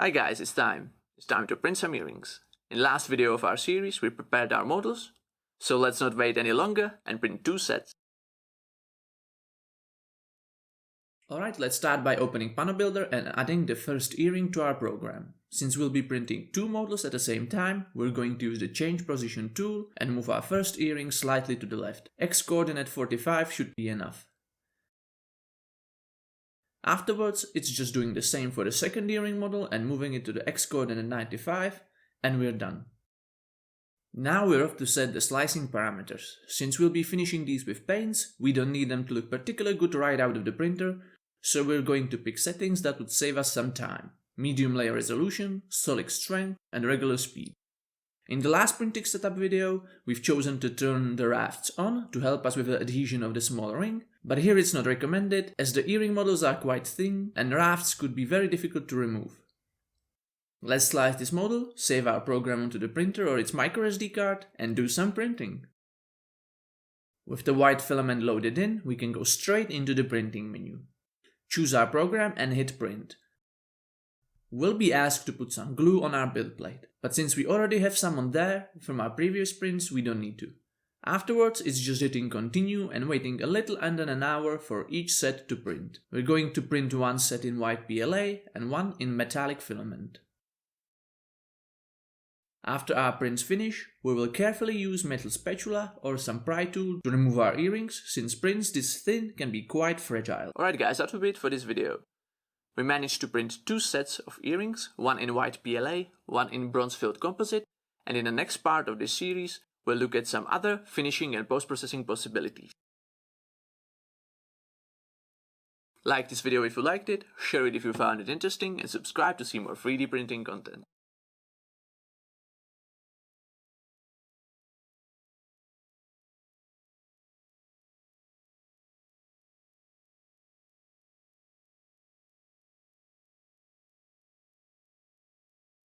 Hi guys, it's time. It's time to print some earrings. In the last video of our series we prepared our models, so let's not wait any longer and print 2 sets. Alright, let's start by opening Panel Builder and adding the first earring to our program. Since we'll be printing 2 models at the same time, we're going to use the Change Position tool and move our first earring slightly to the left. X coordinate 45 should be enough. Afterwards, it's just doing the same for the second earring model and moving it to the X coordinate 95, and we're done. Now we're off to set the slicing parameters. Since we'll be finishing these with paints, we don't need them to look particularly good right out of the printer, so we're going to pick settings that would save us some time. Medium layer resolution, solid strength, and regular speed. In the last printing setup video, we've chosen to turn the rafts on to help us with the adhesion of the small ring, but here it's not recommended as the earring models are quite thin and rafts could be very difficult to remove. Let's slice this model, save our program onto the printer or its microSD card and do some printing. With the white filament loaded in, we can go straight into the printing menu. Choose our program and hit print. We'll be asked to put some glue on our build plate, but since we already have some on there from our previous prints, we don't need to. Afterwards, it's just hitting continue and waiting a little under an hour for each set to print. We're going to print one set in white PLA and one in metallic filament. After our prints finish, we will carefully use metal spatula or some pry tool to remove our earrings, since prints this thin can be quite fragile. Alright guys, that will be it for this video. We managed to print 2 sets of earrings, one in white PLA, one in bronze filled composite, and in the next part of this series we'll look at some other finishing and post-processing possibilities. Like this video if you liked it, share it if you found it interesting, and subscribe to see more 3D printing content.